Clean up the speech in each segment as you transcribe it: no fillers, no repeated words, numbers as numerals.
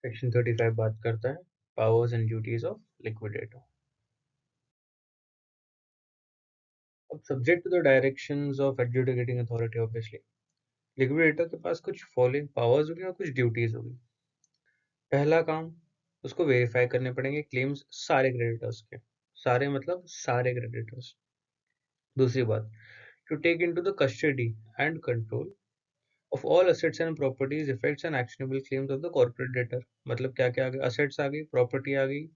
Section 35 बात करता है powers and duties of liquidator. अब subject to the directions of adjudicating authority, obviously liquidator के पास कुछ फॉलोइंग पावर्स होगी और कुछ ड्यूटीज होगी। पहला काम, उसको वेरीफाई करने पड़ेंगे क्लेम्स सारे क्रेडिटर्स के, सारे मतलब सारे क्रेडिटर्स। दूसरी बात, to take into the custody and control of all assets and properties, effects and actionable claims of the corporate debtor. मतलब क्या क्या आ गया, असेट्स आ गई, प्रॉपर्टी आ गई,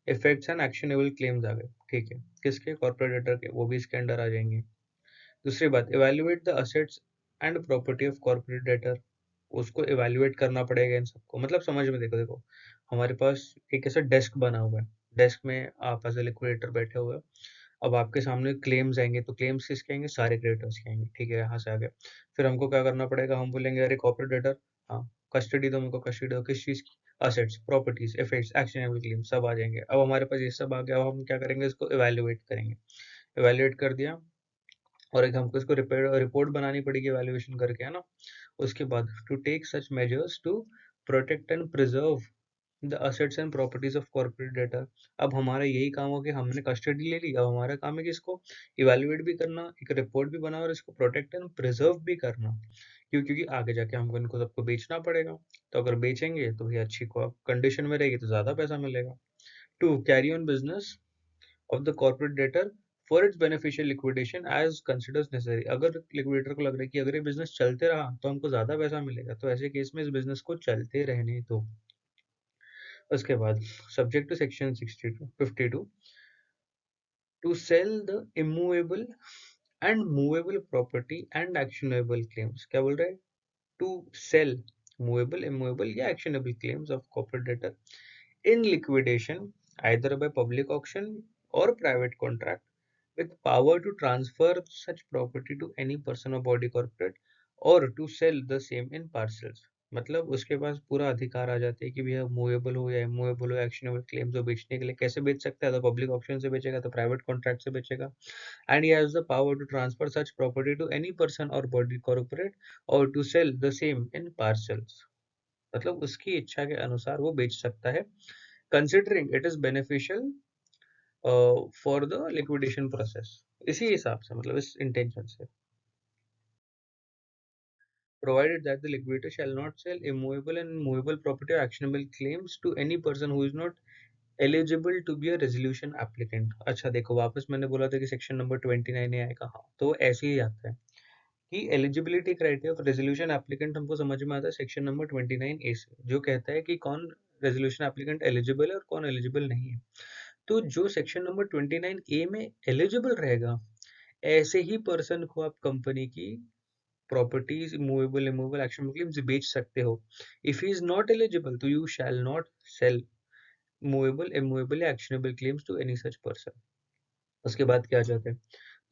इफेक्ट्स एंड एक्शनेबल क्लेम्स आ गए। ठीक है, किसके? कॉर्पोरेट डेटर के, वो भी इसके अंडर आ जाएंगे। दूसरी बात, evaluate the assets and property of corporate debtor, उसको इवेल्युएट करना पड़ेगा इन सबको। मतलब समझ में, देखो देखो हमारे पास एक ऐसा डेस्क बना हुआ है, डेस्क में आप एज ए लिक्विडेटर बैठे हुए हो। अब आपके सामने क्लेम्स आएंगे, तो क्लेम्स किसके आएंगे? सारे क्रेडिटर्स के आएंगे। ठीक है, यहाँ से आ गया। फिर हमको क्या करना पड़ेगा? हम बोलेंगे अरे कॉर्पोरेट डेटर, हाँ कस्टडी दो हमको, कस्टडी दो किस चीज की? Assets, properties, effects, actionable claim सब आ जाएंगे। अब हमारे पास ये सब आ गया, अब हम क्या करेंगे? इसको इवेल्युएट करेंगे। इवेल्युएट कर दिया और एक हमको इसको रिपोर्ट बनानी पड़ेगी इवेल्युएशन करके, है ना। उसके बाद to take such measures to protect and preserve the assets and properties of corporate debtor. अब हमारा यही काम हो गया, हमने कस्टडी ले ली, अब हमारा काम है कि इसको इवेल्युएट भी करना, एक रिपोर्ट भी बना और इसको प्रोटेक्ट एंड प्रिजर्व भी करना। क्योंकि आगे जाके हमको इनको सबको बेचना पड़ेगा। तो अगर बेचेंगे तो ये अच्छी कंडीशन में रहेगी तो ज्यादा पैसा मिलेगा। To carry on business of the corporate debtor for its beneficial liquidation as considers necessary। अगर लिक्विडेटर को लग रहा है कि अगर ये बिजनेस चलते रहा तो हमको ज्यादा पैसा मिलेगा, तो ऐसे केस में इस बिजनेस को चलते रहने दो। उसके बाद subject to section 52 to sell the immovable and movable property and actionable claims. क्या बोल रहे हैं? टू सेल मूवेबल, इमूवेबल या actionable claims of corporate debtor in liquidation either by public auction or private contract with power to transfer such property to any person or body corporate or to sell the same in parcels। मतलब उसके पास पूरा अधिकार आ जाते हैं कि भैया movable हो या इमूवेबल हो, एक्शनेबल क्लेम्स हो, बेचने के लिए कैसे बेच सकता है? तो पब्लिक ऑप्शन से बेचेगा, तो प्राइवेट कॉन्ट्रैक्ट से बेचेगा। And he has the power to transfer such property to any person और बॉडी कॉर्पोरेट और to sell the same in parcels. मतलब उसकी इच्छा के अनुसार वो बेच सकता है, considering it is beneficial for the liquidation process। इसी हिसाब से, मतलब इस इंटेंशन से, provided that the liquidator shall not sell immovable and movable property or actionable claims to any person who is not eligible to be a resolution applicant। अच्छा देखो, वापस मैंने बोला था कि सेक्शन नंबर 29 आएगा, हाँ तो ऐसे ही आता है कि eligibility criteria of resolution applicant हमको समझ में आता है सेक्शन नंबर 29 ए से, जो कहता है कि कौन रेजोल्यूशन एप्लीकेंट एलिजिबल है और कौन एलिजिबल नहीं है। तो जो सेक्शन नंबर 29 ए में एलिजिबल रहेगा, ऐसे ही पर्सन को आप कंपनी की properties movable, immovable, actionable claims बेच सकते हो। If he is not eligible तो you shall not sell movable, immovable या actionable claims to any such person. उसके बाद क्या चाहते हैं?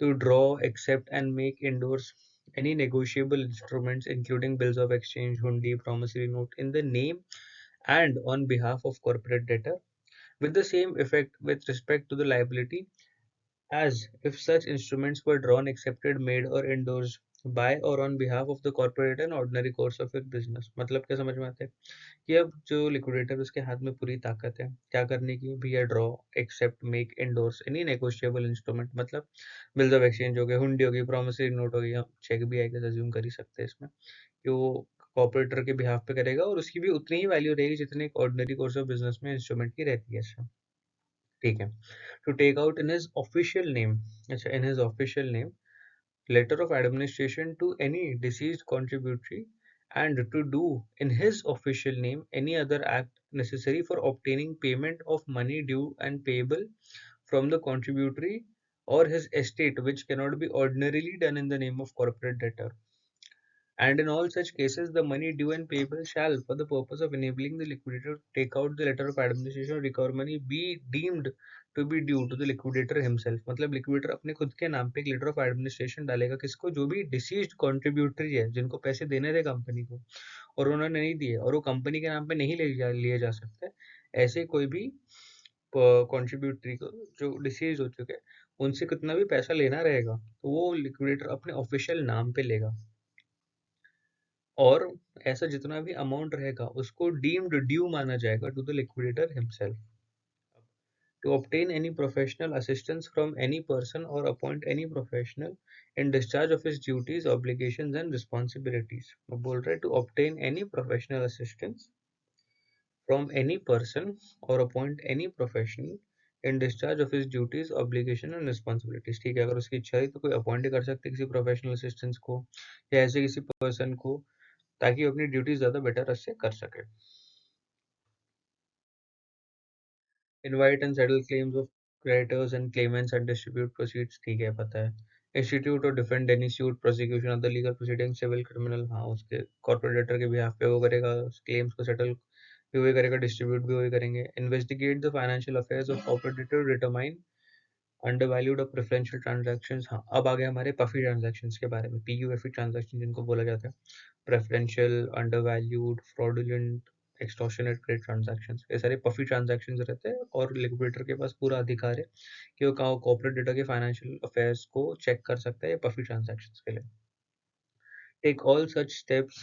To draw, accept and make endorse any negotiable instruments including bills of exchange, hundi, promissory note in the name and on behalf of corporate debtor with the same effect with respect to the liability as if such instruments were drawn, accepted, made or endorsed by or on behalf of the corporate and ordinary course of its business। मतलब क्या समझ में आता है कि अब जो liquidator, उसके हाथ में पूरी ताकत है क्या करने की? भैया draw, accept, make, endorse any negotiable instrument, मतलब बिल्स ऑफ एक्सचेंज हो गए, हुंडी हो गई, प्रोमिसरी नोट हो गई, चेक भी आएगा, अज्यूम कर ही सकते हैं इसमें कि वो कॉर्पोरेटर के बिहाफ पे करेगा और उसकी भी उतनी ही वैल्यू रहेगी जितनी एक ऑर्डिनरी कोर्स ऑफ बिजनेस में इंस्ट्रूमेंट की रहती है इसमें। ठीक है, to take out in his official name, अच्छा in his official name, letter of administration to any deceased contributory and to do in his official name any other act necessary for obtaining payment of money due and payable from the contributory or his estate which cannot be ordinarily done in the name of corporate debtor। And in all such cases the money due and payable shall, for the purpose of enabling the liquidator to take out the letter of administration or recover money, be deemed to be due to the liquidator himself। मतलब liquidator अपने खुद के नाम पे एक letter of administration डालेगा, किसको? जो भी डिसीज्ड कॉन्ट्रीब्यूटरी है, जिनको पैसे देने थे कंपनी को और उन्होंने नहीं दिए और वो कंपनी के नाम पे नहीं लिए जा सकते, ऐसे कोई भी कॉन्ट्रीब्यूटरी को जो डिसीज हो चुके हैं, उनसे कितना भी पैसा लेना रहेगा तो वो लिक्विडेटर अपने ऑफिशियल नाम पे लेगा। और ऐसा जितना भी अमाउंट रहेगा उसको डीम्ड ड्यू माना जाएगा to the liquidator himself. To obtain any professional assistance from any person or appoint any professional in discharge of his duties, obligations and responsibilities. अब बोल रहा है to obtain any professional assistance from any person or appoint any professional in discharge of his duties, obligation and responsibilities. ठीक है, अगर उसकी इच्छा है तो कोई अपॉइंट कर सकते हैं किसी प्रोफेशनल असिस्टेंस को या ऐसे किसी पर्सन को, ताकि वो अपनी ड्यूटीज ज्यादा बेटर से कर सके। Invite and settle claims of creditors and claimants and distribute proceeds, ठीक है पता है। Institute or defend any suit, prosecution of the legal proceedings, civil, criminal, हाँ उसके corporate debtor के behalf पे वो करेगा, claims को settle भी वही करेगा, distribute भी वही करेंगे। Investigate the financial affairs of corporate debtor, determine undervalued और preferential transactions। हाँ अब आ गए हमारे puffy transactions के बारे में, PUFE transaction जिनको बोला जाता है, preferential, undervalued, fraudulent, extortionate credit transactions, ये सारे puffy transactions रहते हैं और लिक्विडेटर के पास पूरा अधिकार है कि वो कॉर्पोरेट डेटा के फाइनेंशियल अफेयर्स को चेक कर सकता है ये puffy transactions के लिए। Take all such steps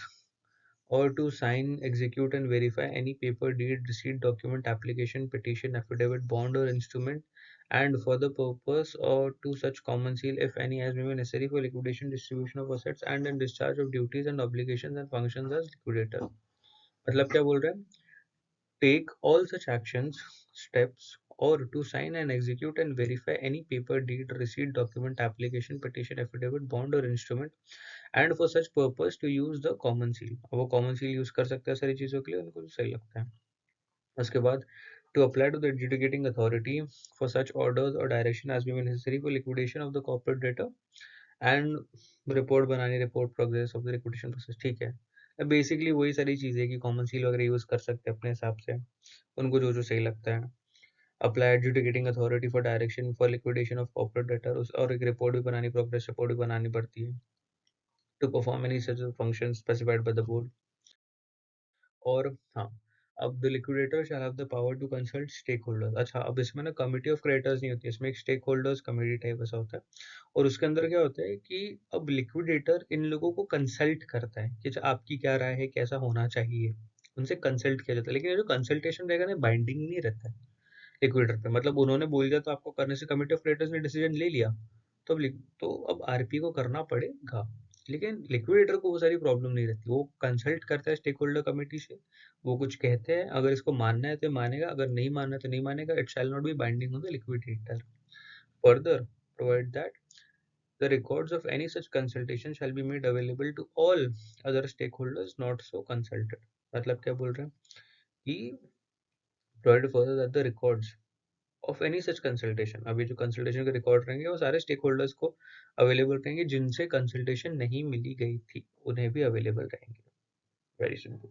or to sign, execute and verify any paper, deed, receipt, document, application, petition, affidavit, bond or instrument, and for the purpose or to such common seal, if any, as may be necessary for liquidation, distribution of assets, and in discharge of duties and obligations and functions as liquidator। मतलब क्या बोल रहा है? Take all such actions, steps, or to sign and execute and verify any paper, deed, receipt, document, application, petition, affidavit, bond or instrument, and for such purpose to use the common seal। अब वो common seal use कर सकते हैं सारी चीज़ों के लिए, उनको जो सही लगता है। उसके बाद to apply to the adjudicating authority for such orders or direction as may be necessary for liquidation of the corporate debtor and report बनानी, report progress of the liquidation process। ठीक है, बेसिकली वही सारी चीज़ें कि कॉमन सील वगैरह use कर सकते हैं अपने हिसाब से, उनको जो जो सही लगता है। Apply adjudicating authority for direction for liquidation of corporate debtor, और एक रिपोर्ट भी बनानी, प्रोग्रेस रिपोर्ट भी बनानी पड़ती है to perform any such function specified by the board. और हाँ, अब the liquidator shall have the power to consult stakeholders. अच्छा, अब इसमें ना कमिटी ऑफ क्रेडिटर्स नहीं होती, इसमें एक स्टेक होल्डर्स कमिटी टाइप ऐसा होता है, और उसके अंदर क्या होता है कि अब लिक्विडेटर इन लोगों को कंसल्ट करता है कि अच्छा आपकी क्या राय है, कैसा होना चाहिए, उनसे कंसल्ट किया जाता है। लेकिन ये जो कंसल्टेशन रहेगा ना, बाइंडिंग नहीं रहता है लिक्विडेटर पे, मतलब उन्होंने बोल दिया तो आपको करने से, कमिटी ऑफ क्रेडिटर्स ने डिसीजन ले लिया तो अब आरपी को करना पड़ेगा। लेकिन लिक्विडेटर को वो सारी प्रॉब्लम नहीं रहती, वो कंसल्ट करता है स्टेक होल्डर कमेटी से, वो कुछ कहते हैं, अगर इसको मानना है तो मानेगा, अगर नहीं मानना है तो नहीं मानेगा। It shall not be binding on the liquidator. Further provide that the records of any such consultation shall be made available to all other stakeholders not so consulted। मतलब क्या बोल रहे हैं कि provide further that the records of any such consultation, अभी जो consultation के record रहेंगे वो सारे स्टेक होल्डर्स को अवेलेबल रहेंगे, जिनसे कंसल्टेशन नहीं मिली गई थी उन्हें भी अवेलेबल रहेंगे। Very simple.